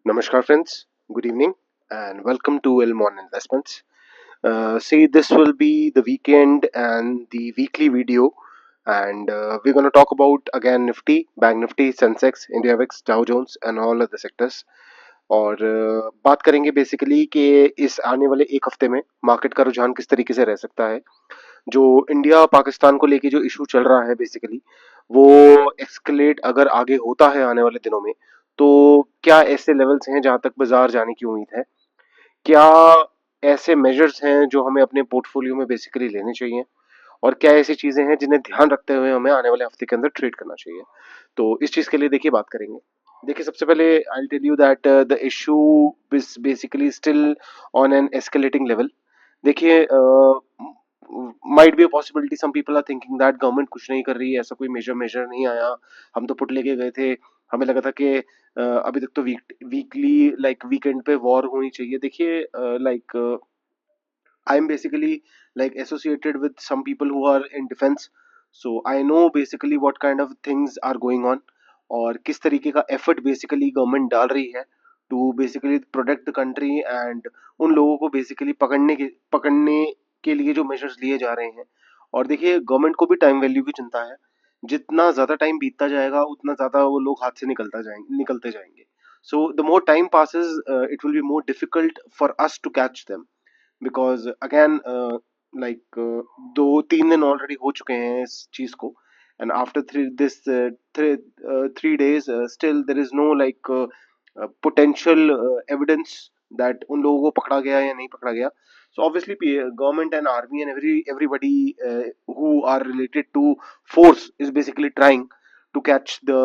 Namaskar, friends. Good evening, and welcome to Elmon Investments. See, this will be the weekend and the weekly video, and we're going to talk about again Nifty, Bank Nifty, Sensex, IndiaVix, Dow Jones, and all other sectors. और बात करेंगे basically कि इस आने वाले एक हफ्ते में मार्केट का रुझान किस तरीके से रह सकता है। जो इंडिया पाकिस्तान को लेके जो इशू चल रहा है बेसिकली वो एक्सकलेट अगर आगे होता है आने वाले दिनों में, तो क्या ऐसे लेवल्स हैं जहां तक बाजार जाने की उम्मीद है? क्या ऐसे मेजर्स हैं जो हमें अपने पोर्टफोलियो में बेसिकली लेने चाहिए? और क्या ऐसी चीजें हैं जिन्हें ध्यान रखते हुए हमें आने वाले हफ्ते के अंदर ट्रेड करना चाहिए? तो इस चीज के लिए देखिए बात करेंगे। देखिए, सबसे पहले I tell you that the issue is basically still on an escalating level. देखिए, might be a possibility, some people are thinking that government कुछ नहीं कर रही है, ऐसा कोई मेजर मेजर नहीं आया। हम तो पुट लेके गए थे, हमें लगा था कि अभी तक तो वीकली लाइक वीकेंड पे वॉर होनी चाहिए। देखिए, like I am basically like associated with some people who are in defense, so I know basically what kind of things are going on और किस तरीके का एफर्ट बेसिकली गवर्नमेंट डाल रही है to basically protect the country and उन लोगों को बेसिकली पकड़ने के लिए जो मेजर्स लिए जा रहे हैं। और देखिए, गवर्नमेंट को भी टाइम वैल्यू की चिंता है। जितना ज्यादा टाइम बीतता जाएगा उतना ज्यादा वो लोग हाथ से निकलते जाएंगे। So the more time passes it will be more difficult for us to catch them, because again like 2-3 दिन ऑलरेडी हो चुके हैं इस चीज को। And after three days still there is no like potential evidence that उन लोगों को पकड़ा गया या नहीं पकड़ा गया। So obviously government and army and everybody who are related to force is basically trying to catch the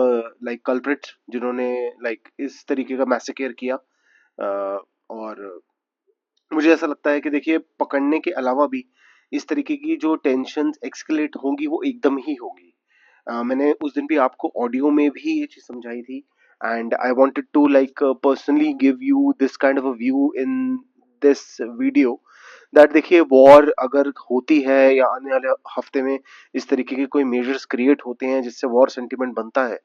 like culprits जिन्होंने like इस तरीके का मैसेकेयर किया। और मुझे ऐसा लगता है कि देखिए, पकड़ने के अलावा भी इस तरीके की जो टेंशन एक्सकेलेट होंगी वो एकदम ही होगी। मैंने उस दिन भी आपको ऑडियो में भी ये चीज समझाई थी and I wanted to like personally give you this kind of a view in this video that देखिए, वॉर अगर होती है या आने वाले हफ्ते में इस तरीके के कोई मेजर्स क्रिएट होते हैं जिससे वॉर सेंटिमेंट बनता है,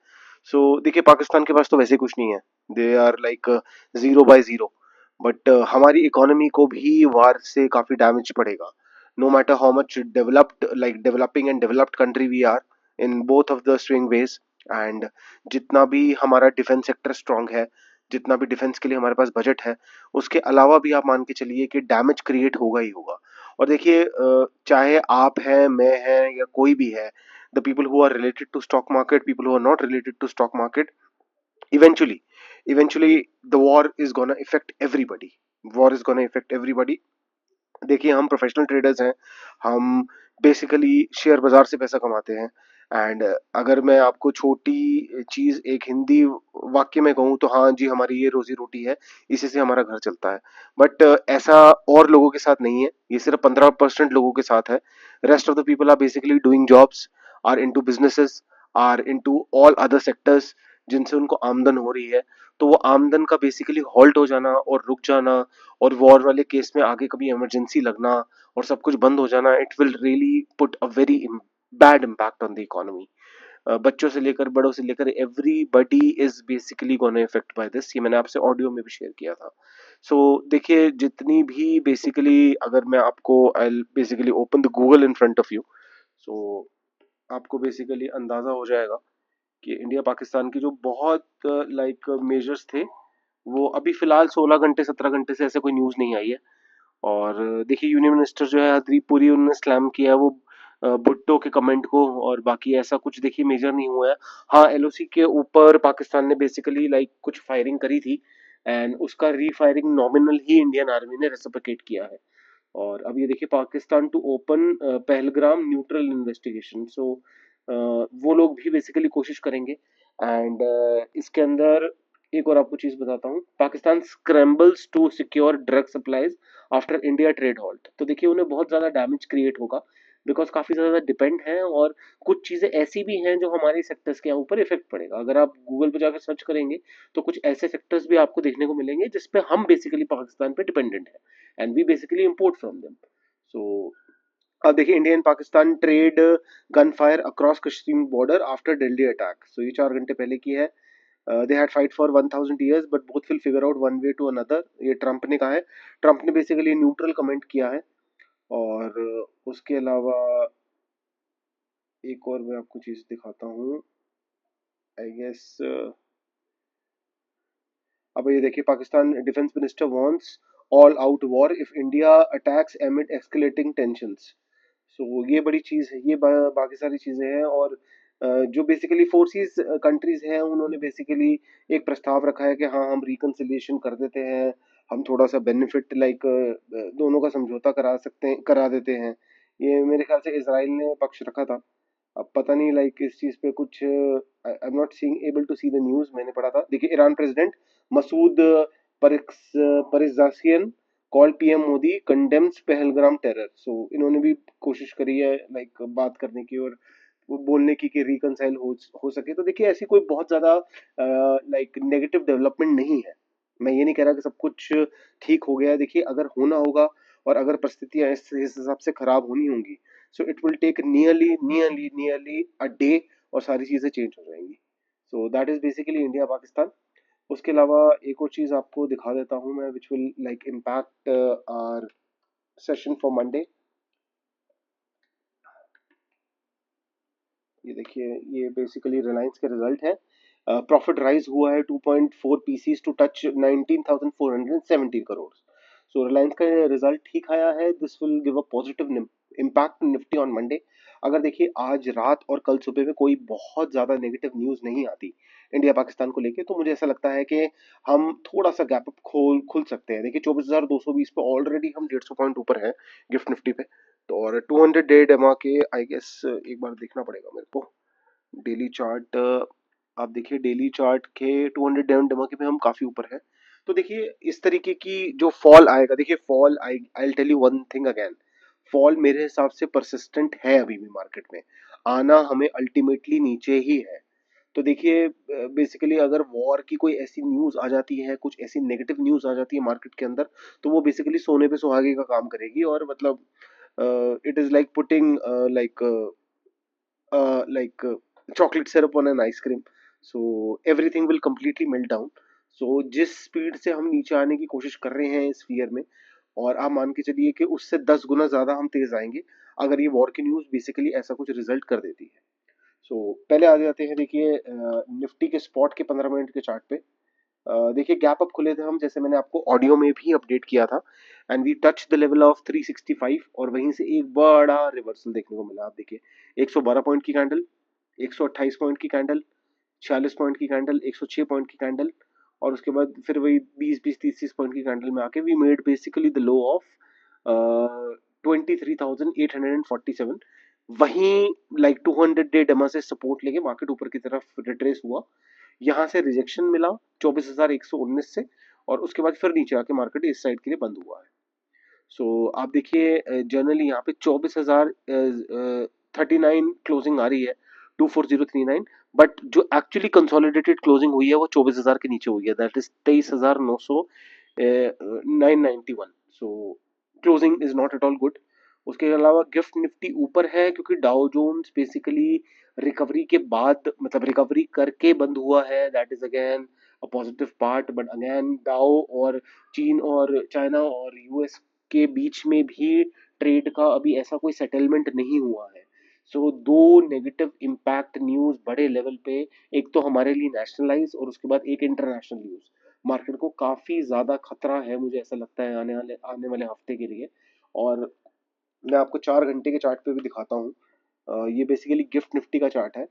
सो देखिए, पाकिस्तान के पास तो वैसे कुछ नहीं है। They are like 0/0। बट हमारी इकोनॉमी को भी वार से काफी डैमेज पड़ेगा। No matter how much developed like developing and developed country we are in both of the swing ways. And जितना भी हमारा डिफेंस सेक्टर स्ट्रांग है, जितना भी डिफेंस के लिए हमारे पास बजट है, उसके अलावा भी आप मान के चलिए कि डैमेज क्रिएट होगा ही होगा। और देखिए, चाहे आप हैं, मैं है, या कोई भी है, the people who are related to stock market, people who are not related to stock market, eventually eventually the war is gonna affect everybody। war is gonna affect everybody। देखिए, हम प्रोफेशनल ट्रेडर्स हैं, हम basically share बाजार से पैसा कमाते हैं। And अगर मैं आपको छोटी चीज एक हिंदी वाक्य में कहूँ तो हाँ जी, हमारी ये रोजी रोटी है, इसी से हमारा घर चलता है। बट ऐसा और लोगों के साथ नहीं है, ये सिर्फ 15% लोगों के साथ है। Rest of the people are basically doing jobs, are into businesses, are into all other sectors जिनसे उनको आमदन हो रही है। तो वो आमदन का बेसिकली हॉल्ट हो जाना और रुक जाना, और वॉर वाले केस में आगे कभी इमरजेंसी लगना और सब कुछ बंद हो जाना, it will really put a very bad impact on the economy. बच्चों से लेकर बड़ों से लेकर everybody is basically gonna effect by this. ये मैंने आपसे ऑडियो में भी शेयर किया था। सो देखिए, जितनी भी बेसिकली अगर मैं आपको I basically open the Google in front of you, so आपको बेसिकली अंदाजा हो जाएगा कि इंडिया पाकिस्तान की जो बहुत लाइक मेजर्स थे, वो अभी फिलहाल 16 घंटे 17 घंटे से ऐसे कोई न्यूज नहीं आई है। और देखिए, यूनियन मिनिस्टर जो है हरदीप पुरी, उन्होंने स्लैम किया है वो भुट्टो के कमेंट को, और बाकी ऐसा कुछ देखिए मेजर नहीं हुआ है। हाँ, एलओसी के ऊपर पाकिस्तान ने बेसिकली लाइक कुछ फायरिंग करी थी एंड उसका रीफायरिंग नॉमिनल ही इंडियन आर्मी ने रेसिप्रोकेट किया है। और अब ये देखिए, Pakistan to open Pahalgam neutral investigation. So वो लोग भी बेसिकली कोशिश करेंगे। एंड इसके अंदर एक और आपको चीज बताता हूँ, Pakistan scrambles to secure drug supplies after India trade halt. तो देखिए, उन्हें बहुत ज्यादा डैमेज क्रिएट होगा, बिकॉज काफी ज्यादा डिपेंड है, और कुछ चीजें ऐसी भी हैं जो हमारे सेक्टर्स के ऊपर इफेक्ट पड़ेगा। अगर आप गूगल पे जाकर सर्च करेंगे तो कुछ ऐसे सेक्टर्स भी आपको देखने को मिलेंगे जिसपे हम बेसिकली पाकिस्तान पे डिपेंडेंट है, and we basically import from them. So अब देखिए, India and Pakistan trade gun fire across Kashmir border after Delhi attack. सो ये 4 घंटे पहले की है। They had fight for 1000 years but both will figure out one way to another, ये ट्रम्प ने कहा है। ट्रम्प ने बेसिकली न्यूट्रल कमेंट किया है। और उसके अलावा एक और मैं आपको चीज दिखाता हूँ, आई गेस। अब ये देखिए, Pakistan defence minister wants all out war if India attacks amid escalating tensions. So ये बड़ी चीज है, ये बाकी सारी चीजें हैं। और जो बेसिकली फोर्सेस कंट्रीज हैं, उन्होंने बेसिकली एक प्रस्ताव रखा है कि हाँ हम रिकंसिलिएशन कर देते हैं, हम थोड़ा सा बेनिफिट लाइक दोनों का समझौता करा सकते हैं, करा देते हैं। ये मेरे ख्याल से इसराइल ने पक्ष रखा था। अब पता नहीं लाइक इस चीज पे कुछ, I am not seeing able to see the news, मैंने पढ़ा था। देखिए, Iran president Masoud Pezeshkian call PM Modi condemns Pahalgam terror. So इन्होंने भी कोशिश करी है लाइक बात करने की और वो बोलने की कि रिकनसाइल हो सके। तो देखिए, ऐसी कोई बहुत ज्यादा लाइक नेगेटिव डेवलपमेंट नहीं है। मैं ये नहीं कह रहा कि सब कुछ ठीक हो गया है। देखिए, अगर होना होगा और अगर परिस्थितियां इस हिसाब से खराब होनी होंगी, so it will take nearly a day और सारी चीजें चेंज हो जाएंगी। So that is basically India Pakistan. उसके अलावा एक और चीज आपको दिखा देता हूँ मैं, which will like impact our session for Monday. ये देखिए, ये बेसिकली रिलायंस के रिजल्ट है। प्रॉफिट राइज हुआ है 2.4 पीसीस टू टच 19,470 करोड़। सो रिलायंस का रिजल्ट ठीक आया है। This will give a positive impact Nifty on Monday. अगर देखिए आज रात और कल सुबह में कोई बहुत ज्यादा नेगेटिव न्यूज नहीं आती इंडिया पाकिस्तान को लेके, तो मुझे ऐसा लगता है कि हम थोड़ा सा गैप अप खुल सकते हैं। देखिए, 24,220 पे ऑलरेडी हम 150 पॉइंट ऊपर है गिफ्ट निफ्टी पे। तो और 200 डे डेमा के आई गेस एक बार देखना पड़ेगा मेरे को डेली चार्ट। आप देखिए, डेली चार्ट के 200 डेमा के पे हम काफी ऊपर है। तो देखिए, इस तरीके की जो फॉल आएगा, देखिए fall, I tell you one thing again, fall मेरे हिसाब से परसिस्टेंट है अभी भी मार्केट में। आना हमें अल्टीमेटली नीचे ही है। तो देखिए, बेसिकली अगर वॉर की कोई ऐसी न्यूज आ जाती है, कुछ ऐसी नेगेटिव न्यूज आ जाती है मार्केट के अंदर, तो वो बेसिकली सोने पे सुहागे का काम करेगी। और मतलब it is like putting like chocolate syrup on an ice cream, so everything will completely melt down. So जिस स्पीड से हम नीचे आने की कोशिश कर रहे हैं इस फियर में, और आप मान के चलिए कि उससे 10 गुना ज्यादा हम तेज आएंगे अगर ये वॉर की न्यूज बेसिकली ऐसा कुछ रिजल्ट कर देती है। सो पहले आ जाते हैं, देखिए निफ्टी के स्पॉट के 15 मिनट के चार्ट पे। देखिए, गैप अप खुले थे हम, जैसे मैंने आपको ऑडियो में भी अपडेट किया था, and we touch the level of 365 और वहीं से एक बड़ा रिवर्सल देखने को मिला। आप देखिए, 112 पॉइंट की कैंडल, 128 पॉइंट की कैंडल, 46 पॉइंट की कैंडल, 106 पॉइंट की कैंडल, और उसके बाद फिर वही 20 30 पॉइंट की कैंडल में आके we made basically the low of 23,847। वहीं लाइक 200 डे डेमा से सपोर्ट लेके मार्केट ऊपर की तरफ रिट्रेस हुआ। यहाँ से रिजेक्शन मिला 24,119 से, और उसके बाद फिर नीचे आके मार्केट इस साइड के लिए बंद हुआ है। सो आप देखिए, जनरली यहाँ पे 24,039 क्लोजिंग आ रही है, 24039। बट जो एक्चुअली कंसोलिडेटेड क्लोजिंग हुई है वो 24,000 के नीचे हुई है, that is 23,991। So closing is not at all good. उसके अलावा गिफ्ट निफ्टी ऊपर है क्योंकि डाउ जोन्स बेसिकली रिकवरी के बाद, मतलब रिकवरी करके बंद हुआ है, that is again a positive part. But again डाउ और चीन और चाइना और यूएस के बीच में भी ट्रेड का अभी ऐसा कोई सेटलमेंट नहीं हुआ है। सो दो नेगेटिव इम्पैक्ट न्यूज बड़े लेवल पे, एक तो हमारे लिए नेशनलाइज और उसके बाद एक इंटरनेशनल न्यूज, मार्केट को काफी ज्यादा खतरा है मुझे ऐसा लगता है आने वाले हफ्ते के लिए। और मैं आपको 4 घंटे के चार्ट पे भी दिखाता हूँ। ये बेसिकली गिफ्ट निफ्टी का चार्ट है।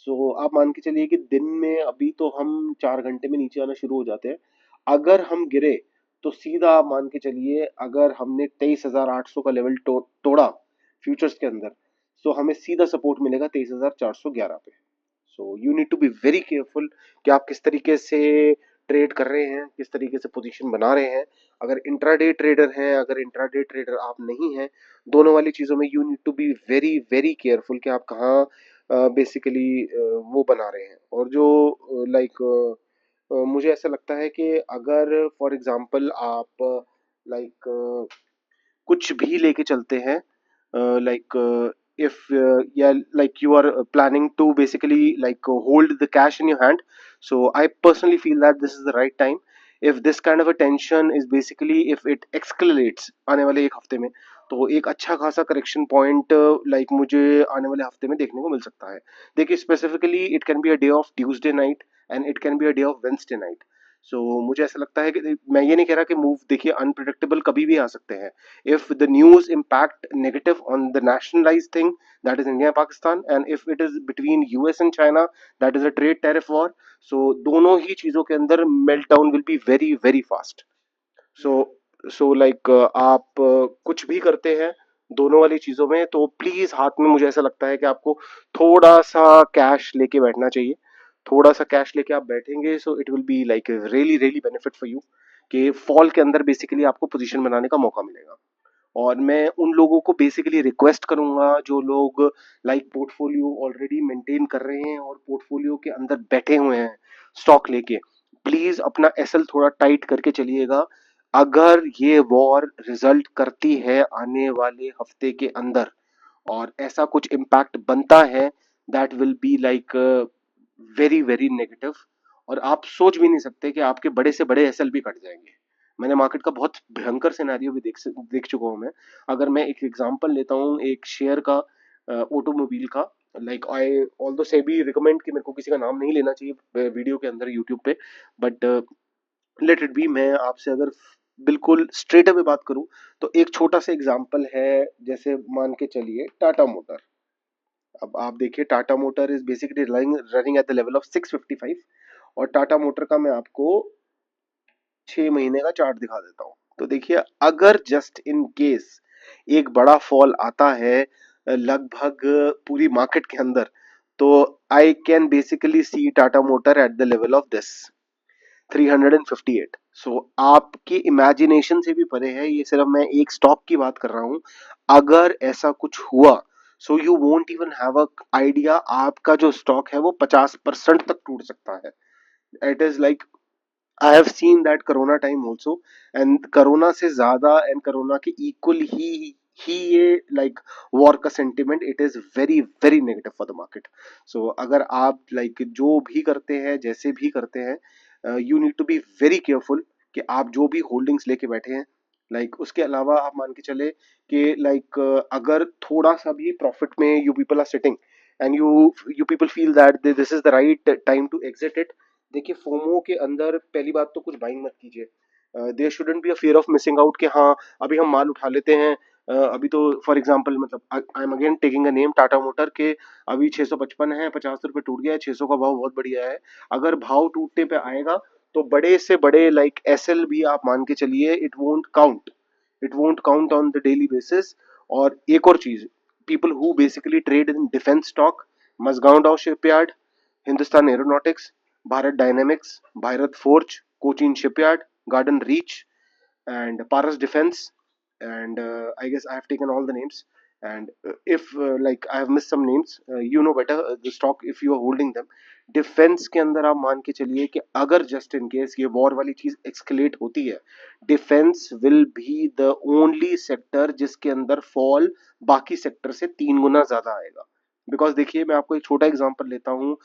सो आप मान के चलिए कि दिन में अभी तो हम 4 घंटे में नीचे आना शुरू हो जाते हैं। अगर हम गिरे तो सीधा आप मान के चलिए, अगर हमने 23,800 का लेवल तोड़ा फ्यूचर्स के अंदर, सो हमें सीधा सपोर्ट मिलेगा 23,411 पे। So you need to be very careful कि आप किस तरीके से ट्रेड कर रहे हैं, किस तरीके से पोजीशन बना रहे हैं। अगर इंट्राडे ट्रेडर हैं, अगर इंट्राडे ट्रेडर आप नहीं हैं, दोनों वाली चीज़ों में you need to be very very careful कि आप कहाँ बेसिकली वो बना रहे हैं। और जो लाइक मुझे ऐसा लगता है कि अगर फॉर एग्जांपल आप लाइक कुछ भी लेके चलते हैं, like if yeah, like you are planning to basically like hold the cash in your hand. So I personally feel that this is the right time. if this kind of a tension is basically if it escalates आने वाले एक हफ्ते में, तो एक अच्छा खासा correction point like मुझे आने वाले हफ्ते में देखने को मिल सकता है. देखिए specifically it can be a day of Tuesday night and it can be a day of Wednesday night. So मुझे ऐसा लगता है कि मैं ये नहीं कह रहा कि मूव देखिए अनप्रिडिक्टेबल कभी भी आ सकते हैं. if the news impact negative on the nationalized thing, that is India and Pakistan, and if it is between US and China, that is a trade tariff war. So दोनों ही चीजों के अंदर meltdown will be very very fast. So so like आप कुछ भी करते हैं दोनों वाली चीजों में, तो प्लीज हाथ में मुझे ऐसा लगता है कि आपको थोड़ा सा कैश लेके बैठना चाहिए. थोड़ा सा कैश लेके आप बैठेंगे सो it will be like really really benefit for you, कि फॉल के अंदर बेसिकली आपको पोजीशन बनाने का मौका मिलेगा. और मैं उन लोगों को बेसिकली रिक्वेस्ट करूंगा जो लोग लाइक पोर्टफोलियो ऑलरेडी मेंटेन कर रहे हैं और पोर्टफोलियो के अंदर बैठे हुए हैं स्टॉक लेके, प्लीज अपना एसएल थोड़ा टाइट करके चलिएगा. अगर ये वॉर रिजल्ट करती है आने वाले हफ्ते के अंदर और ऐसा कुछ इम्पैक्ट बनता है, that will be like very very negative. और आप सोच भी नहीं सकते कि आपके बड़े से बड़े एसएल भी कट जाएंगे. मैंने मार्केट का बहुत भयंकर सिनेरियो भी देख चुका हूँ मैं. अगर मैं एक एग्जांपल लेता हूँ एक शेयर का, ऑटोमोबाइल का, like I although SEBI recommend कि मेरे को किसी का नाम नहीं लेना चाहिए वीडियो के अंदर यूट्यूब पे, बट लेट इट बी. मैं आपसे अगर बिल्कुल स्ट्रेट अवे बात करूं तो एक छोटा सा एग्जांपल है, जैसे मान के चलिए टाटा मोटर. अब आप देखिए Tata motor is basically running at the level of 655, और टाटा मोटर का मैं आपको 6 महीने का चार्ट दिखा देता हूँ. तो देखिए अगर जस्ट इन केस एक बड़ा फॉल आता है लगभग पूरी मार्केट के अंदर, तो I can basically see Tata Motor at the level of this 358. So आपकी इमेजिनेशन से भी परे है, ये सिर्फ मैं एक स्टॉक की बात कर रहा हूं. अगर ऐसा कुछ हुआ so you won't even have a idea, आपका जो स्टॉक है वो 50% तक टूट सकता है. It is like I have seen that corona time also, and corona से ज्यादा एंड कोरोना के इक्वल ही ये लाइक वॉर का sentiment it is very very negative for the market. So अगर आप लाइक जो भी करते हैं जैसे भी करते हैं, you need to be very careful कि आप जो भी होल्डिंग्स लेके बैठे हैं, उसके अलावा आप मान के चले कि अगर थोड़ा सा भी प्रॉफिट में you people are sitting and you people feel that this is the right time to exit it. देखिए फोमो के अंदर पहली बात तो कुछ बाइंग मत कीजिए. There shouldn't be a fear of missing out कि हाँ अभी हम माल उठा लेते हैं. अभी तो फॉर एग्जांपल मतलब आई am again taking a name Tata motor के, अभी 655 है, 50 रुपए टूट गया है, 600 का भाव बहुत बढ़िया है. अगर भाव टूटने पे आएगा तो बड़े से बड़े लाइक एसएल भी आप मान के चलिए it won't count on the daily basis. और एक और चीज, people who basically trade in defence stock, Mazagon Shipyard, Hindustan Aeronautics, Bharat Dynamics, Bharat Forge, Cochin Shipyard, Garden Reach, and Paras Defense, and I guess I have taken all the names. And if like I have missed some names, you know better the stock if you are holding them. Defence के अंदर आप मान के चलिए कि अगर just in case ये war वाली चीज एक्सकलेट होती है, defence will be the only sector जिसके अंदर फॉल बाकी सेक्टर से 3 गुना ज्यादा आएगा. बिकॉज देखिए मैं आपको एक छोटा एग्जांपल लेता हूँ.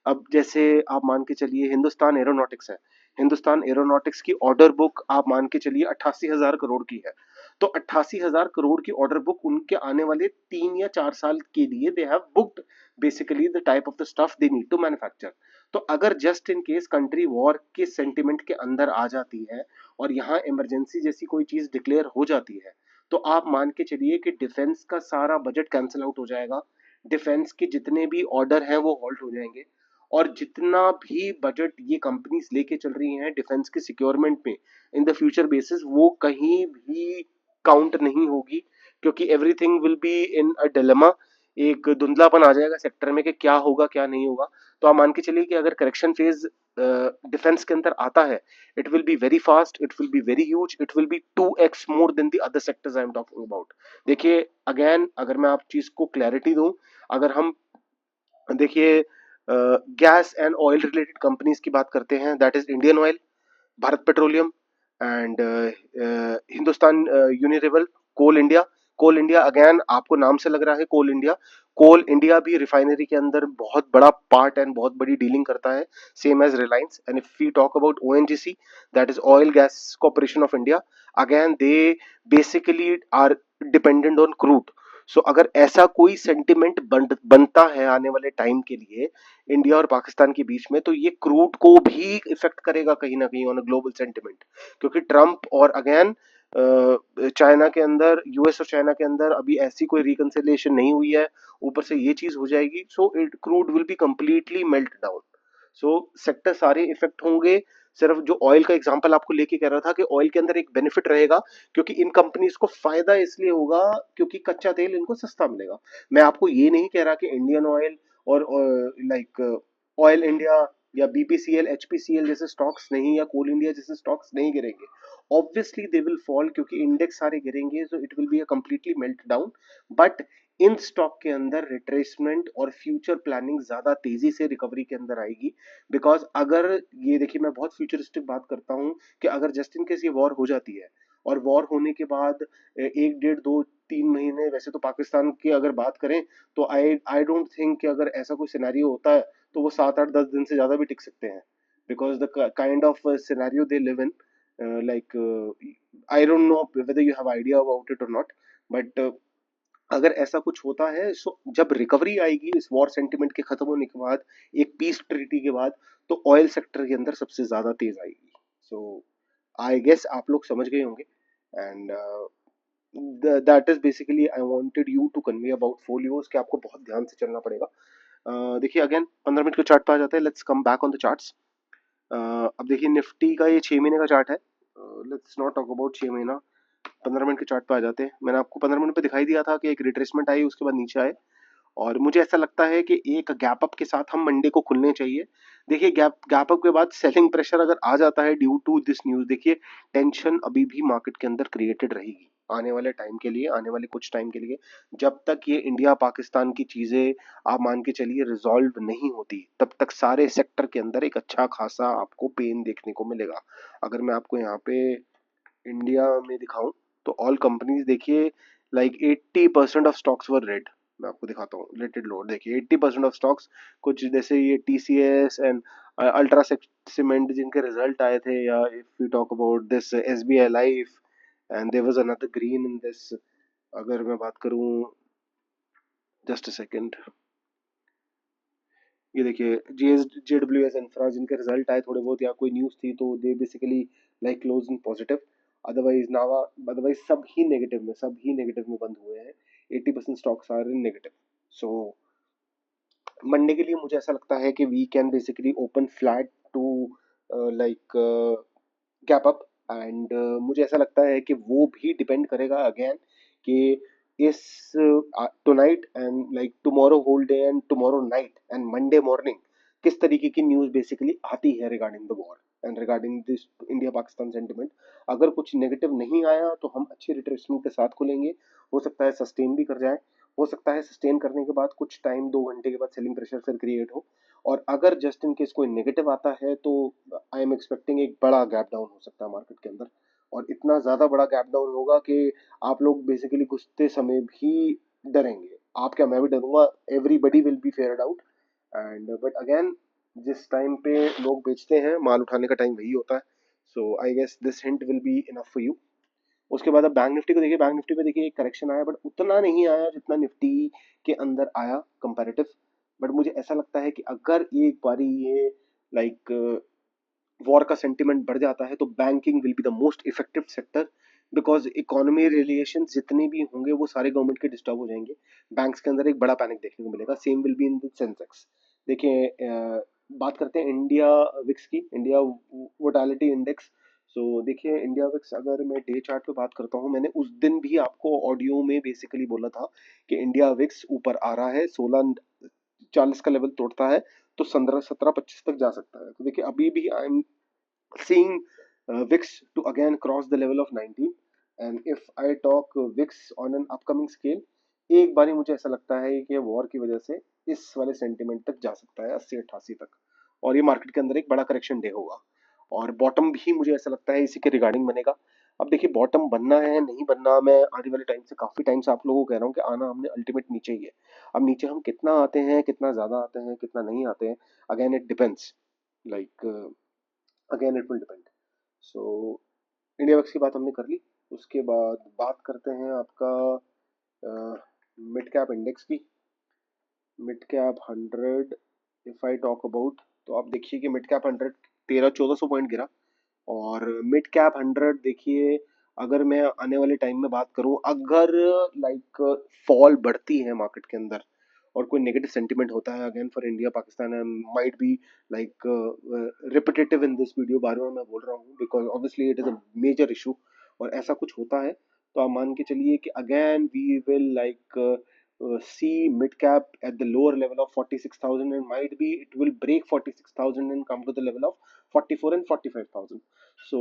अब जैसे आप मान के चलिए हिंदुस्तान एरोनॉटिक्स है, हिंदुस्तान एरोनॉटिक्स की ऑर्डर बुक आप मान के चलिए 88,000 करोड़ की है. तो 88,000 करोड़ की ऑर्डर बुक उनके आने वाले 3 या 4 साल के लिए they have booked basically the type of the stuff they need to manufacture. तो अगर just in case country war के सेंटिमेंट के अंदर आ जाती है और यहाँ इमरजेंसी जैसी कोई चीज डिक्लेयर हो जाती है, तो आप मान के चलिए कि डिफेंस का सारा बजट कैंसिल आउट हो जाएगा. डिफेंस के जितने भी ऑर्डर हैं वो हॉल्ट हो जाएंगे. और जितना भी बजट ये कंपनीज लेके चल रही हैं डिफेंस के सिक्योरमेंट में इन द फ्यूचर बेसिस, वो कहीं भी काउंट नहीं होगी, क्योंकि everything will be in a dilemma. एक धुंधलापन आ जाएगा सेक्टर में कि क्या होगा क्या नहीं होगा. तो आप मान के चलिए कि अगर करेक्शन फेज डिफेंस के अंदर आता है, it will be very fast, it will be very huge, it will B 2x more than the other sectors I am talking about. देखिए अगेन अगर मैं आप चीज को क्लैरिटी दूं, अगर हम देखिए gas and oil related companies की बात करते हैं, that is Indian oil, Bharat petroleum, and Hindustan Unilever coal India, coal India again आपको नाम से लग रहा है कोल इंडिया, कोल इंडिया भी रिफाइनरी के अंदर बहुत बड़ा पार्ट एंड बहुत बड़ी डीलिंग करता है, same as Reliance. And if we talk about ONGC, that is oil gas corporation of India, again they basically are dependent on crude. So अगर ऐसा कोई सेंटिमेंट बनता है आने वाले टाइम के लिए इंडिया और पाकिस्तान के बीच में, तो ये क्रूड को भी इफेक्ट करेगा कहीं ना कहीं ऑन अ ग्लोबल सेंटिमेंट, क्योंकि ट्रम्प और अगेन चाइना के अंदर, यूएस और चाइना के अंदर अभी ऐसी कोई रिकंसिलिएशन नहीं हुई है, ऊपर से ये चीज हो जाएगी, so it crude will be completely melt down. So sector सारे इफेक्ट होंगे। सिर्फ जो ऑयल का एग्जांपल आपको लेके कह रहा था कि ऑयल के अंदर एक बेनिफिट रहेगा, क्योंकि इन कंपनीज को फायदा इसलिए होगा क्योंकि कच्चा तेल इनको सस्ता मिलेगा। मैं आपको ये नहीं कह रहा कि इंडियन ऑयल और लाइक ऑयल इंडिया या बीपीसीएल एचपीसीएल जैसे स्टॉक्स नहीं, या कोल इंडिया जैसे स्टॉक्स नहीं गिरेंगे। ऑब्वियसली दे विल फॉल, क्योंकि इंडेक्स सारे गिरेंगे, सो it will be a completely melt down. But in stock के अंदर रिट्रेसमेंट और फ्यूचर प्लानिंग ज्यादा तेजी से रिकवरी के अंदर आएगी। बिकॉज अगर ये देखिए, मैं बहुत फ्यूचरिस्टिक बात करता हूँ कि अगर जस्ट इन केस ये वॉर हो जाती है, और वॉर होने के बाद एक डेढ़ दो तीन महीने, वैसे तो पाकिस्तान की अगर बात करें तो आई आई डोंट थिंक कि अगर ऐसा कोई सिनेरियो होता है तो वो 7 8 10 दिन से ज्यादा भी टिक सकते हैं, because the kind of scenario they live in, like I don't know whether you have idea about it और नॉट, बट अगर ऐसा कुछ होता है, सो जब रिकवरी आएगी इस वॉर सेंटिमेंट के खत्म होने के बाद, एक पीस ट्रीटी के बाद, तो ऑयल सेक्टर के अंदर सबसे ज्यादा तेज आएगी। सो आई गेस आप लोग समझ गए होंगे। And that is basically I wanted you to convey about folios, कि आपको बहुत ध्यान से चलना पड़ेगा। देखिए अगेन 15 मिनट के चार्ट पे आ जाते हैं, let's come back on the charts. अब देखिए निफ्टी का ये 6 महीने का चार्ट है, लेट्स नॉट टॉक अबाउट 6 महीना, 15 मिनट के चार्ट पे आ जाते हैं। मैंने आपको 15 मिनट पे दिखाई दिया था कि एक रिट्रेसमेंट आई, उसके बाद नीचे आए, और मुझे ऐसा लगता है कि एक गैप अप के साथ हम मंडे को खुलने चाहिए। देखिए गैप अप के बाद सेलिंग प्रेशर अगर आ जाता है ड्यू टू दिस न्यूज, देखिए टेंशन अभी भी मार्केट के अंदर क्रिएटेड रहेगी आने वाले टाइम के लिए, आने वाले कुछ टाइम के लिए, जब तक ये इंडिया पाकिस्तान की चीजें आप मान के चलिए रिजॉल्व नहीं होती, तब तक सारे सेक्टर के अंदर एक अच्छा खासा आपको पेन देखने को मिलेगा। अगर मैं आपको यहाँ पे इंडिया में दिखाऊं, तो ऑल कंपनीज देखिए, like 80% of stocks were red. मैं आपको दिखाता हूँ, लेट इट लोड। देखिए 80% ऑफ स्टॉक्स, कुछ जैसे ये टीसीएस एंड अल्ट्रा सीमेंट जिनके रिजल्ट आए थे, या if you talk about this SBI Life, and there was another green in this. अगर मैं बात करूँ, जस्ट अ सेकंड, ये देखिए जीएस जेडब्ल्यू एस इंफ्रा जिनके रिजल्ट आए थोड़े बहुत, या कोई न्यूज थी, तो they basically like close in positive. Otherwise नावा, अदरवाइज सब ही नेगेटिव में, सब ही नेगेटिव में बंद हुए हैं। 80% stocks are in negative. So Monday के लिए मुझे ऐसा लगता है कि we can basically open flat to like gap up, and मुझे ऐसा लगता है कि वो भी डिपेंड करेगा अगेन कि इस tonight and like tomorrow whole day and tomorrow night and Monday morning किस तरीके की न्यूज बेसिकली आती है regarding the war and regarding this India Pakistan sentiment. अगर कुछ नेगेटिव नहीं आया तो हम अच्छे रिट्रेसमेंट के साथ खुलेंगे, हो सकता है सस्टेन भी कर जाए, हो सकता है सस्टेन करने के बाद कुछ टाइम 2 घंटे के बाद सेलिंग प्रेशर फिर क्रिएट हो, और अगर जस्ट इन केस कोई नेगेटिव आता है तो आई एम एक्सपेक्टिंग एक बड़ा गैप डाउन हो सकता है मार्केट के अंदर, और इतना ज्यादा बड़ा गैप डाउन होगा कि आप लोग बेसिकली घुसते समय भी डरेंगे। आप क्या, मैं भी डरूंगा, everybody will be feared out. And but again, जिस टाइम पे लोग बेचते हैं, माल उठाने का टाइम वही होता है। So I guess this hint will be enough for you. उसके बाद अब बैंक निफ्टी को देखिए, बैंक निफ्टी पे देखिए एक करेक्शन आया, बट उतना नहीं आया जितना निफ्टी के अंदर आया कंपैरेटिव। बट मुझे ऐसा लगता है कि अगर एक बारी ये लाइक वॉर का सेंटिमेंट बढ़ जाता है, तो banking will be the most effective sector, because economy relation जितने भी होंगे वो सारे गवर्नमेंट के डिस्टर्ब हो जाएंगे, बैंक्स के अंदर एक बड़ा पैनिक देखने को मिलेगा। Same will be in the Sensex. देखिए बात करते हैं इंडिया विक्स की, इंडिया वोटालिटी इंडेक्स। सो देखिए इंडिया विक्स, अगर मैं डे चार्ट पे बात करता हूँ, मैंने उस दिन भी आपको ऑडियो में बेसिकली बोला था कि इंडिया विक्स ऊपर आ रहा है, 1640 का लेवल तोड़ता है तो 1725 तक जा सकता है। तो देखिए अभी भी I am seeing VIX to again cross the level of 19, and if I talk VIX on an upcoming scale, एक बारी मुझे ऐसा लगता है कि वॉर की वजह से इस वाले सेंटिमेंट तक जा सकता है, 80 88 तक, और ये मार्केट के अंदर एक बड़ा करेक्शन डे होगा, और बॉटम भी मुझे ऐसा लगता है इसी के रिगार्डिंग बनेगा। अब देखिए बॉटम बनना है नहीं बनना, मैं आने वाले टाइम से काफी टाइम से आप लोगों को कह रहा हूँ कि आना हमने अल्टीमेट नीचे ही है। अब नीचे हम कितना आते हैं, कितना ज्यादा आते हैं, कितना नहीं आते हैं, again it depends, like again it will depend. So India wax की बात हमने कर ली। उसके बाद बात करते हैं आपका मिड कैप इंडेक्स की। Mid cap 100 if I talk about, तो आप देखिए कि मिड कैप 100 1300-1400 पॉइंट गिरा। और मिड कैप 100 देखिए, अगर मैं आने वाले टाइम में बात करूं, अगर लाइक फॉल बढ़ती है मार्केट के अंदर और कोई नेगेटिव सेंटिमेंट होता है again for India Pakistan, and might be like repetitive in this video, बार बार मैं बोल रहा हूँ because obviously it is a major issue, और ऐसा कुछ होता है तो आप मान के चलिए कि again we will like see mid cap at the lower level of 46,000, and might be it will break 46,000 and come to the level of 44 and 45,000. So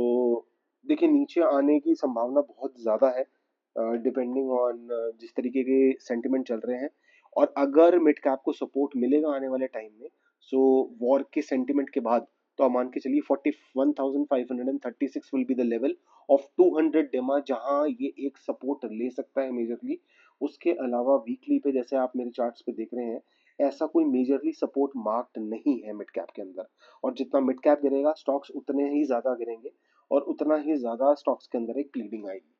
देखिए नीचे आने की संभावना बहुत ज़्यादा है डिपेंडिंग ऑन जिस तरीके के सेंटिमेंट चल रहे हैं। और अगर मिड कैप को सपोर्ट मिलेगा आने वाले टाइम में, सो वॉर के सेंटिमेंट के बाद, तो आप मान के चलिए 41,536 will be the level of 200 डेमा, जहां ये एक सपोर्ट ले सकता है मेजरली। उसके अलावा वीकली पे जैसे आप मेरे चार्ट्स पे देख रहे हैं, ऐसा कोई मेजरली सपोर्ट मार्क्ड नहीं है मिड कैप के अंदर। और जितना मिड कैप गिरेगा स्टॉक्स उतने ही ज़्यादा गिरेंगे, और उतना ही ज़्यादा स्टॉक्स के अंदर एक ब्लीडिंग आएगी।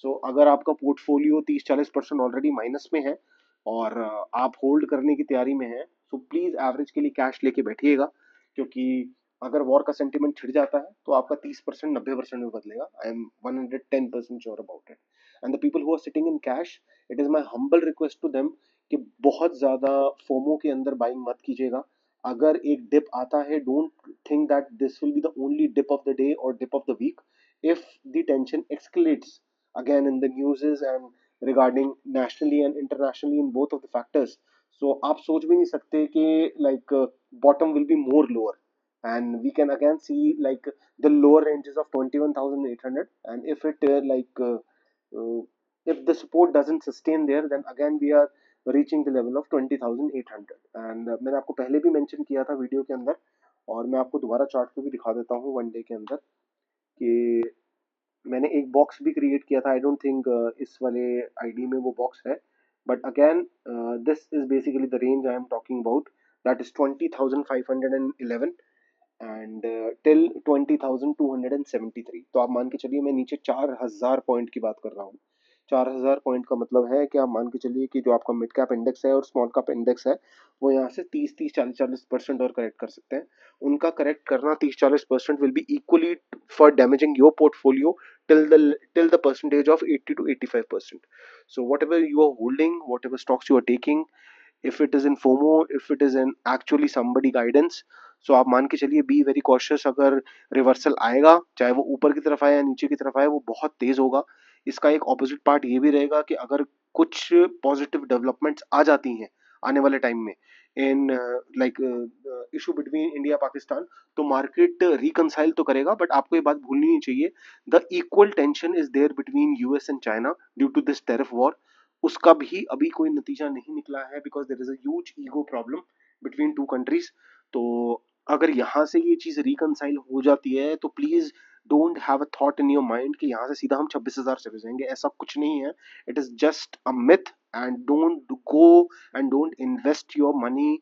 सो अगर आपका पोर्टफोलियो 30-40% ऑलरेडी माइनस में है और आप होल्ड करने की तैयारी में हैं, सो प्लीज़ एवरेज के लिए कैश लेके बैठिएगा, क्योंकि अगर वॉर का सेंटिमेंट छिड़ जाता है तो आपका 30% 90% में बदलेगा। I am 110% sure about it. And the people who are sitting in cash, it is my humble request to them कि बहुत ज़्यादा फोमो के अंदर बाइंग मत कीजिएगा। अगर एक डिप आता है, don't think that this will be the only dip of the day और dip of the week. if the tension escalates again in the news and regarding nationally and internationally in both of the factors, so आप सोच भी नहीं सकते कि like bottom will be more lower, and we can again see like the lower ranges of 21,800, and if it uh, if the support doesn't sustain there, then again we are reaching the level of 20,800। and मैंने आपको पहले भी mention किया था video के अंदर, और मैं आपको दोबारा चार्ट पे भी दिखा देता हूँ वन डे के अंदर, कि मैंने एक बॉक्स भी क्रिएट किया था। आई डोंट थिंक इस वाले आईडी में वो बॉक्स है, but again this is basically the range I am talking about, that is 20,511 and till 20,273। तो आप मान के चलिए मैं नीचे 4,000 पॉइंट की बात कर रहा हूँ। 4,000 पॉइंट का मतलब है कि आप मान के चलिए कि जो आपका मिड कैप इंडेक्स है और स्मॉल कैप इंडेक्स है, वो यहाँ से 30-40% और करेक्ट कर सकते हैं। उनका करेक्ट करना 30-40% will be equally for damaging your portfolio till the percentage of 80 to 85%. So whatever you are holding, whatever stocks you are taking, if it is in FOMO, if it is in actually somebody guidance, so आप मान के चलिए B very cautious. अगर reversal आएगा, चाहे वो ऊपर की तरफ आए या नीचे की तरफ आए, वो बहुत तेज होगा। इसका एक ऑपोजिट पार्ट ये भी रहेगा कि अगर कुछ पॉजिटिव डेवलपमेंट्स आ जाती हैं आने वाले टाइम में in like issue between India Pakistan, तो मार्केट रिकनसाइल तो करेगा, बट आपको ये बात भूलनी नहीं चाहिए, the equal tension is there between US and China due to this tariff war. उसका भी अभी कोई नतीजा नहीं निकला है, because there is a huge ego problem between two countries. तो अगर यहाँ से ये चीज रिकनसाइल हो जाती है, तो please don't have a thought in your mind कि यहाँ से सीधा हम 26,000 चले जाएंगे, ऐसा कुछ नहीं है। It is just a myth, and don't go and don't invest your money,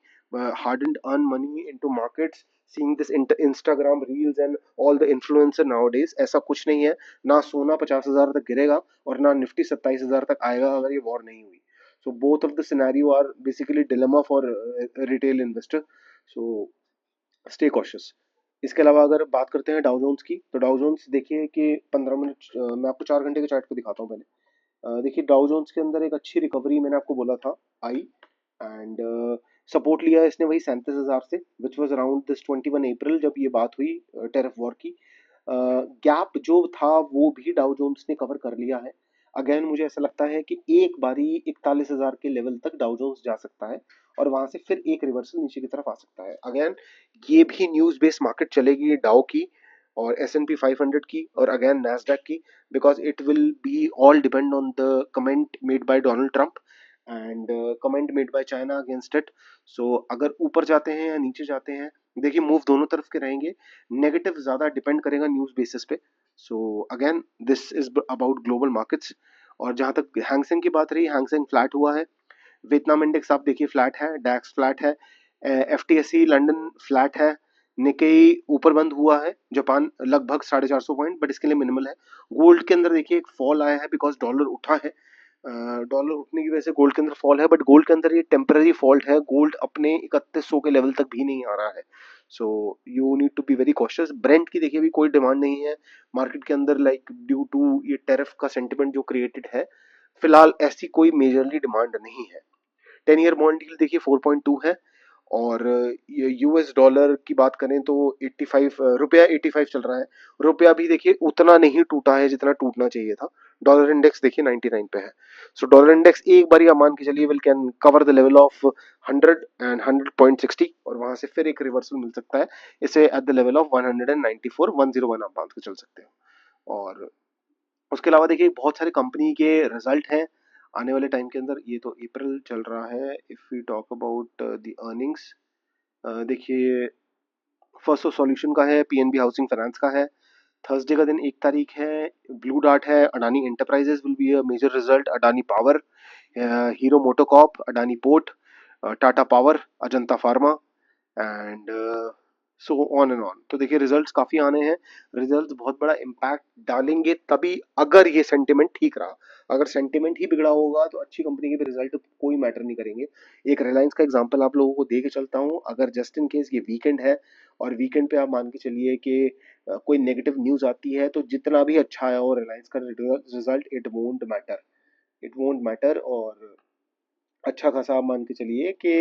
hard earned money into markets seeing this Instagram reels and all the influencer nowadays। ऐसा कुछ नहीं है। ना सोना 50,000 तक गिरेगा और ना निफ्टी 27,000 तक आएगा अगर ये वॉर नहीं हुई। So both of the scenario are basically dilemma for retail investor. So stay cautious. इसके अलावा अगर बात करते हैं डाउ जोन्स की, तो डाउ जोन्स देखिए कि 15 मिनट, मैं आपको 4 घंटे के चार्ट को दिखाता हूँ पहले। देखिए डाउ जोन्स के अंदर एक अच्छी रिकवरी मैंने आपको बोला था आई, एंड सपोर्ट लिया है इसने वही 37,000 से, विच वॉज अराउंड दिस 21 अप्रैल जब ये बात हुई टेरिफ वॉर की। गैप जो था वो भी डाउ जोन्स ने कवर कर लिया है। अगेन मुझे ऐसा लगता है कि एक बारी 41,000 के लेवल तक डाउ जोन्स जा सकता है, और वहां से फिर एक रिवर्सल नीचे की तरफ आ सकता है। अगेन ये भी न्यूज बेस्ड मार्केट चलेगी डाउ की और S&P 500 की और अगेन नैस्डैक की, because it will be all depend on the comment made by Donald Trump and comment made by China against it। so अगर ऊपर जाते हैं या नीचे जाते हैं, देखिए मूव दोनों तरफ के रहेंगे। नेगेटिव ज्यादा डिपेंड करेगा न्यूज बेसिस पे। So again this is about global markets. और जहाँ तक हैंगसेंग की बात रही, हैंगसेंग फ्लैट हुआ है। वियतनाम इंडेक्स आप देखिए फ्लैट है, डैक्स फ्लैट है, एफटीएसई लंदन फ्लैट है, निकेई ऊपर बंद हुआ है, जापान लगभग 450 पॉइंट, बट इसके लिए मिनिमल है। गोल्ड के अंदर देखिए एक फॉल आया है बिकॉज डॉलर उठा है। डॉलर उठने की वजह से गोल्ड के अंदर फॉल है, बट गोल्ड के अंदर ये टेम्पररी फॉल्ट है, गोल्ड अपने 3100 के लेवल तक भी नहीं आ रहा है। So you need to be very cautious. Brent की देखिए अभी कोई डिमांड नहीं है मार्केट के अंदर, लाइक ड्यू टू ये टेरिफ का सेंटिमेंट जो क्रिएटेड है, फिलहाल ऐसी कोई मेजरली डिमांड नहीं है। 10 ईयर बॉन्ड यील्ड देखिए 4.2 है। और ये यूएस डॉलर की बात करें तो 85 रुपया 85 चल रहा है। रुपया भी देखिए उतना नहीं टूटा है जितना टूटना चाहिए था। डॉलर इंडेक्स देखिए 99 पे है। सो डॉलर इंडेक्स एक बार आप मान के चलिए will can cover the level of 100 and 100.60, और वहां से फिर एक रिवर्सल मिल सकता है इसे एट द लेवल ऑफ 194 101 आप मान के चल सकते हो। और उसके अलावा देखिए बहुत सारे कंपनी के रिजल्ट हैं आने वाले टाइम के अंदर। ये तो अप्रैल चल रहा है। If we talk about the earnings, देखिए फर्स्ट सॉल्यूशन का है, पीएनबी हाउसिंग फाइनेंस का है। थर्सडे का दिन 1 तारीख है, ब्लू डार्ट है, Adani Enterprises will be a major result, Adani Power, Hero MotoCorp, Adani Port, Tata Power, Ajanta Pharma and so on and on. तो देखिए रिजल्ट्स काफी आने हैं। रिजल्ट्स बहुत बड़ा इम्पैक्ट डालेंगे तभी अगर ये सेंटिमेंट ठीक रहा। अगर सेंटिमेंट ही बिगड़ा होगा तो अच्छी कंपनी के भी रिजल्ट कोई मैटर नहीं करेंगे। एक रिलायंस का एग्जांपल आप लोगों को दे के चलता हूँ। अगर जस्ट इन केस ये वीकेंड है और वीकेंड पे आप मान के चलिए कि कोई नेगेटिव न्यूज आती है, तो जितना भी अच्छा आया हो रिलायंस का रिजल्ट, इट वोंट मैटर। और अच्छा खासा आप मान के चलिए कि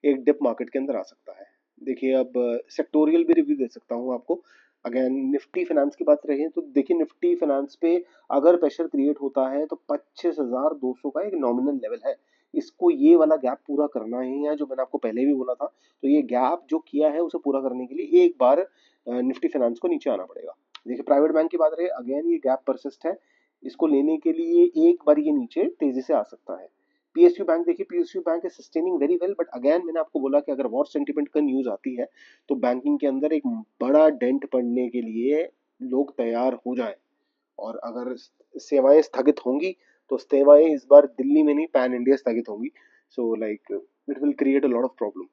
एक डिप मार्केट के अंदर आ सकता है। देखिए अब सेक्टोरियल भी रिव्यू दे सकता हूँ आपको। अगेन निफ्टी फाइनेंस की बात रही तो देखिए निफ्टी फाइनेंस पे अगर प्रेशर क्रिएट होता है तो 25,200 का एक नॉमिनल लेवल है। इसको ये वाला गैप पूरा करना ही है, जो मैंने आपको पहले भी बोला था। तो ये गैप जो किया है उसे पूरा करने के लिए एक बार निफ्टी फाइनेंस को नीचे आना पड़ेगा। देखिए प्राइवेट बैंक की बात रही, अगेन ये गैप परसिस्ट है। इसको लेने के लिए एक बार ये नीचे तेजी से आ सकता है। पीएसयू बैंक देखिए, PSU bank is sustaining very well, but again मैंने आपको बोला कि अगर वॉर सेंटिमेंट का न्यूज आती है तो बैंकिंग के अंदर एक बड़ा डेंट पड़ने के लिए लोग तैयार हो जाएं। और अगर सेवाएं स्थगित होंगी तो सेवाएं इस बार दिल्ली में नहीं पैन इंडिया स्थगित होंगी। So like it will create a lot of problem.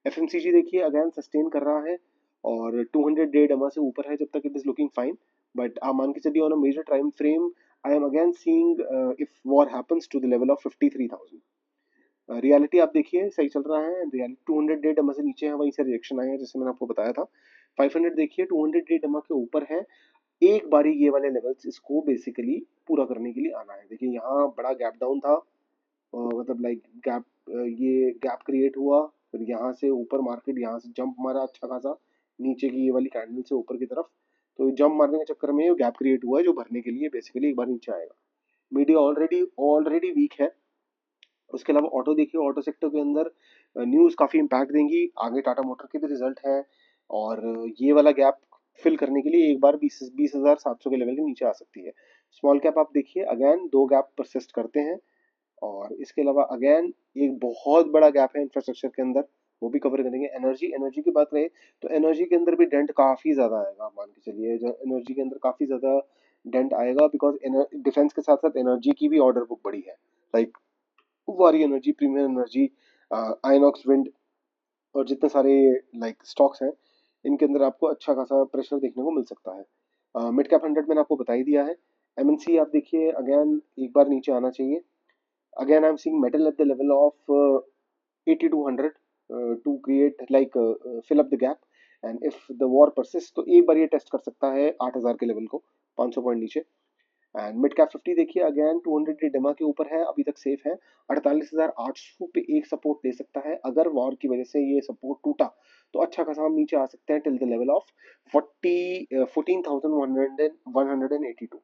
FMCG देखिए अगेन सस्टेन कर रहा है और 200 डे डमा से ऊपर है जब तक it is looking fine. But आप मान के चलिए on a major time frame I am again seeing if war happens to the level of 53,000। Reality आप देखिए सही चल रहा है। रियलिटी 200 डे डमा से नीचे है, वहीं से रिएक्शन आया है जैसे मैंने आपको बताया था। 500 देखिए 200 डे डमा के ऊपर है। एक बारी ये वाले लेवल्स इसको बेसिकली पूरा करने के लिए आना है। देखिए यहाँ बड़ा गैप डाउन था, मतलब लाइक गैप, ये गैप क्रिएट हुआ, फिर यहाँ से ऊपर मार्केट यहाँ से जंप मारा अच्छा खासा नीचे की ये वाली कैंडल से ऊपर की तरफ। तो जंप मारने के चक्कर में गैप क्रिएट हुआ है जो भरने के लिए बेसिकली एक बार नीचे आएगा। मीडिया ऑलरेडी ऑलरेडी वीक है। उसके अलावा ऑटो देखिए, ऑटो सेक्टर के अंदर न्यूज़ काफ़ी इम्पैक्ट देंगी। आगे टाटा मोटर के भी रिजल्ट है और ये वाला गैप फिल करने के लिए एक बार 20,700 के लेवल के नीचे आ सकती है। स्मॉल कैप आप देखिए अगेन दो गैप परसिस्ट करते हैं। और इसके अलावा अगेन एक बहुत बड़ा गैप है इंफ्रास्ट्रक्चर के अंदर, वो भी कवर करेंगे। एनर्जी, एनर्जी की बात रहे तो एनर्जी के अंदर भी डेंट काफ़ी ज़्यादा आएगा। आप मान के चलिए एनर्जी के अंदर काफ़ी ज़्यादा डेंट आएगा बिकॉज डिफेंस के साथ साथ एनर्जी की भी ऑर्डर बुक बड़ी है। Like Waaree Energy, Premier Energy, Inox Wind और जितने सारे लाइक स्टॉक्स हैं, इनके अंदर आपको अच्छा खासा प्रेशर देखने को मिल सकता है। मिड कैप 100 मैंने आपको बता ही दिया है। एमएनसी आप देखिए अगेन एक बार नीचे आना चाहिए। Again I am seeing metal at the level of 8200 to create like fill up the gap. And if the war persist तो एक बार ये टेस्ट कर सकता है 8000 के लेवल को, 500 पॉइंट नीचे। एंड मिड कैप 50 देखिए अगेन 200 डे डमा के ऊपर है, अभी तक सेफ है। 48,800 पे एक सपोर्ट ले सकता है। अगर वॉर की वजह से ये सपोर्ट टूटा तो अच्छा खासा हम नीचे आ सकते हैं टिल द लेवल ऑफ 14,182।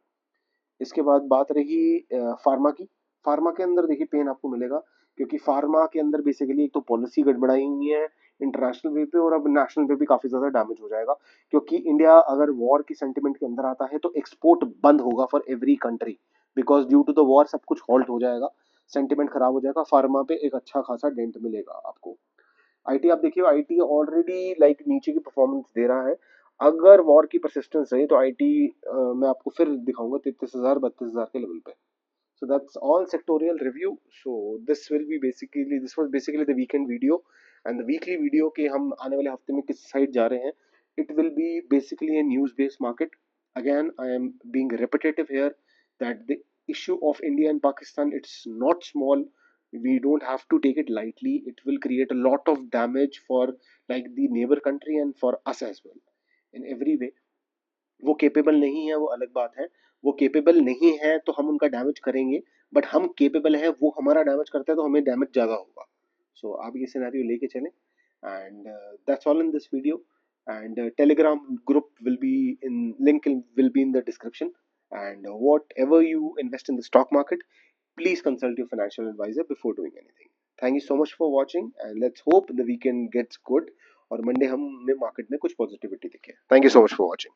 इसके बाद बात रही फार्मा की। फार्मा के अंदर देखिए पेन आपको मिलेगा क्योंकि फार्मा के अंदर बेसिकली एक तो पॉलिसी गड़बड़ाई हुई है इंटरनेशनल वे पे, और अब नेशनल वे भी काफी ज्यादा डैमेज हो जाएगा क्योंकि इंडिया अगर वॉर की सेंटिमेंट के अंदर आता है तो एक्सपोर्ट बंद होगा for every country because due to the war सब कुछ हॉल्ट हो जाएगा, सेंटिमेंट खराब हो जाएगा। फार्मा पे एक अच्छा खासा डेंट मिलेगा आपको। आईटी आप देखिए, आईटी ऑलरेडी लाइक नीचे की परफॉर्मेंस दे रहा है। अगर वॉर की परसिस्टेंस रही तो आईटी मैं आपको फिर दिखाऊंगा 33,000 32,000 के लेवल पे. So that's all sectorial review. So this was basically the weekend video and the weekly video के हम आने वाले हफ्ते में किस साइड जा रहे हैं. It will be basically a news based market. Again, I am being repetitive here that the issue of India and Pakistan, it's not small. We don't have to take it lightly. It will create a lot of damage for like the neighbor country and for us as well in every way. वो capable नहीं है वो अलग बात है. वो capable नहीं है तो हम उनका डैमेज करेंगे. बट हम केपेबल हैं वो हमारा डैमेज करता है तो हमें डैमेज ज़्यादा होगा. सो आप ये सिनेरियो लेके चलें. And that's all in this video. And Telegram group will be in link will be in the description. And what ever you invest in the stock market, please consult your financial advisor before doing anything. Thank you so much for watching and let's hope the weekend gets good और Monday हमें market में कुछ positivity दिखे. Thank you so much for watching.